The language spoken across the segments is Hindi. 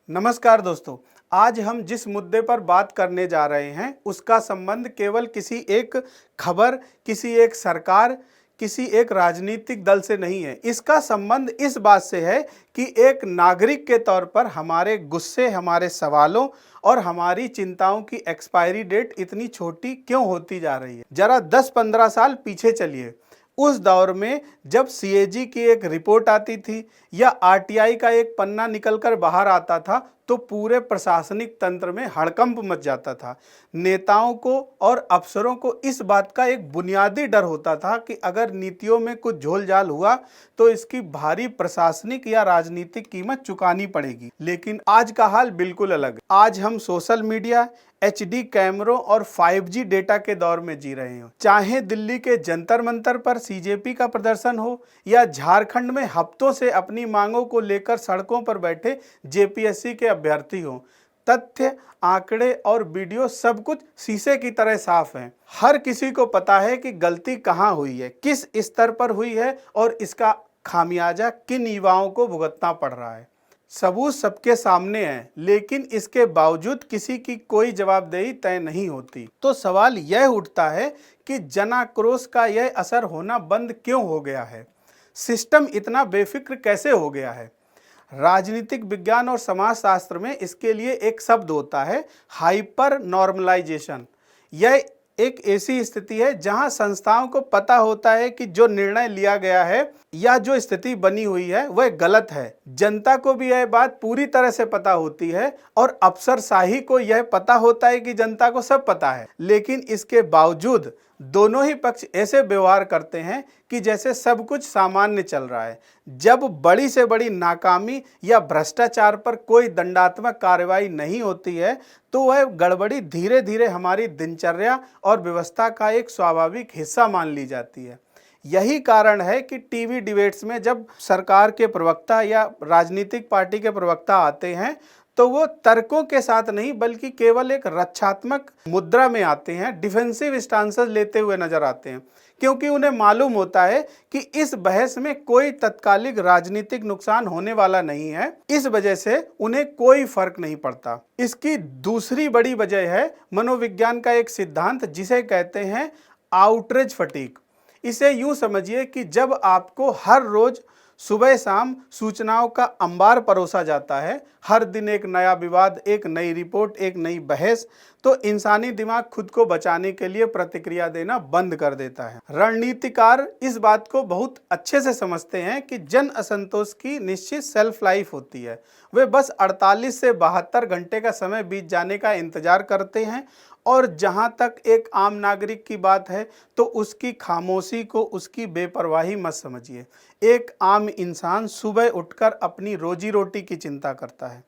नमस्कार दोस्तों, आज हम जिस मुद्दे पर बात करने जा रहे हैं उसका संबंध केवल किसी एक खबर, किसी एक सरकार, किसी एक राजनीतिक दल से नहीं है। इसका संबंध इस बात से है कि एक नागरिक के तौर पर हमारे गुस्से, हमारे सवालों और हमारी चिंताओं की एक्सपायरी डेट इतनी छोटी क्यों होती जा रही है। जरा 10-15 साल पीछे चलिए। उस दौर में जब सीएजी की एक रिपोर्ट आती थी या आरटीआई का एक पन्ना निकलकर बाहर आता था तो पूरे प्रशासनिक तंत्र में हड़कंप मच जाता था। नेताओं को और अफसरों को इस बात का एक बुनियादी डर होता था कि अगर नीतियों में कुछ झोलझाल हुआ तो इसकी भारी प्रशासनिक या राजनीतिक कीमत चुकानी पड़ेगी। लेकिन आज का हाल बिल्कुल अलग। आज हम सोशल मीडिया, एचडी कैमरों और 5G डेटा के दौर में जी रहे हो। चाहे दिल्ली के जंतर मंतर पर सीजेपी का प्रदर्शन हो या झारखंड में हफ्तों से अपनी मांगों को लेकर सड़कों पर बैठे जेपीएससी के अभ्यर्थी हो, तथ्य, आंकड़े और वीडियो सब कुछ शीशे की तरह साफ हैं। हर किसी को पता है कि गलती कहां हुई है, किस स्तर पर हुई है और इसका खामियाजा किन युवाओं को भुगतना पड़ रहा है। सबूत सबके सामने है, लेकिन इसके बावजूद किसी की कोई जवाबदेही तय नहीं होती। तो सवाल यह उठता है कि जनाक्रोश का यह असर होना बंद क्यों हो गया है? सिस्टम इतना बेफिक्र कैसे हो गया है? राजनीतिक विज्ञान और समाजशास्त्र में इसके लिए एक शब्द होता है, हाइपर नॉर्मलाइजेशन। यह एक ऐसी स्थिति है जहां संस्थाओं को पता होता है कि जो निर्णय लिया गया है या जो स्थिति बनी हुई है वह गलत है। जनता को भी यह बात पूरी तरह से पता होती है और अफसरशाही को यह पता होता है कि जनता को सब पता है, लेकिन इसके बावजूद दोनों ही पक्ष ऐसे व्यवहार करते हैं कि जैसे सब कुछ सामान्य चल रहा है। जब बड़ी से बड़ी नाकामी या भ्रष्टाचार पर कोई दंडात्मक कार्रवाई नहीं होती है तो वह गड़बड़ी धीरे धीरे हमारी दिनचर्या और व्यवस्था का एक स्वाभाविक हिस्सा मान ली जाती है। यही कारण है कि टीवी डिबेट्स में जब सरकार के प्रवक्ता या राजनीतिक पार्टी के प्रवक्ता आते हैं तो वो तर्कों के साथ नहीं बल्कि केवल एक रक्षात्मक मुद्रा में आते हैं, डिफेंसिव स्टांसेस लेते हुए नजर आते हैं, क्योंकि उन्हें मालूम होता है कि इस बहस में कोई तत्कालिक राजनीतिक नुकसान होने वाला नहीं है। इस वजह से उन्हें कोई फर्क नहीं पड़ता। इसकी दूसरी बड़ी वजह है मनोविज्ञान का एक सिद्धांत जिसे कहते हैं आउटरीच फटीग। इसे यूं समझिए कि जब आपको हर रोज सुबह शाम सूचनाओं का अंबार परोसा जाता है, हर दिन एक नया विवाद, एक नई रिपोर्ट, एक नई बहस, तो इंसानी दिमाग खुद को बचाने के लिए प्रतिक्रिया देना बंद कर देता है। रणनीतिकार इस बात को बहुत अच्छे से समझते हैं कि जन असंतोष की निश्चित सेल्फ लाइफ होती है। वे बस 48 से 72 घंटे का समय बीत जाने का इंतजार करते हैं और जहां तक एक आम नागरिक की बात है तो उसकी खामोशी को उसकी बेपरवाही मत समझिए। एक आम इंसान सुबह उठकर अपनी रोजी रोटी की चिंता करता है।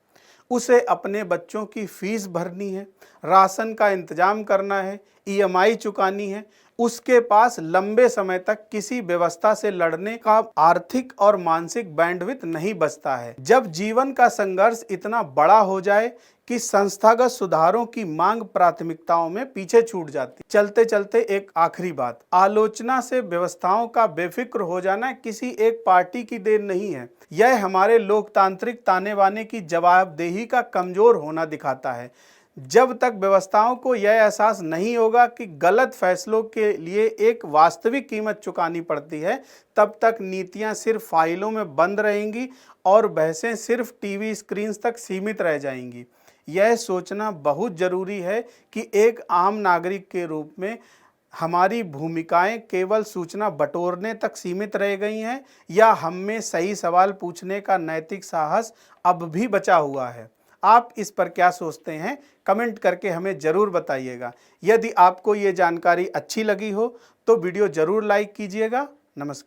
उसे अपने बच्चों की फीस भरनी है, राशन का इंतजाम करना है, ईएमआई चुकानी है। उसके पास लंबे समय तक किसी व्यवस्था से लड़ने का आर्थिक और मानसिक बैंडविड्थ नहीं बचता है। जब जीवन का संघर्ष इतना बड़ा हो जाए कि संस्थागत सुधारों की मांग प्राथमिकताओं में पीछे छूट जाती। चलते चलते एक आखिरी बात, आलोचना से व्यवस्थाओं का बेफिक्र हो जाना किसी एक पार्टी की देन नहीं है। यह हमारे लोकतांत्रिक ताने बाने की जवाबदेही का कमजोर होना दिखाता है। जब तक व्यवस्थाओं को यह एहसास नहीं होगा कि गलत फैसलों के लिए एक वास्तविक कीमत चुकानी पड़ती है, तब तक नीतियां सिर्फ फाइलों में बंद रहेंगी और बहसें सिर्फ टीवी स्क्रीन तक सीमित रह जाएंगी। यह सोचना बहुत जरूरी है कि एक आम नागरिक के रूप में हमारी भूमिकाएं केवल सूचना बटोरने तक सीमित रह गई हैं या हम में सही सवाल पूछने का नैतिक साहस अब भी बचा हुआ है। आप इस पर क्या सोचते हैं? कमेंट करके हमें ज़रूर बताइएगा। यदि आपको ये जानकारी अच्छी लगी हो तो वीडियो ज़रूर लाइक कीजिएगा। नमस्कार।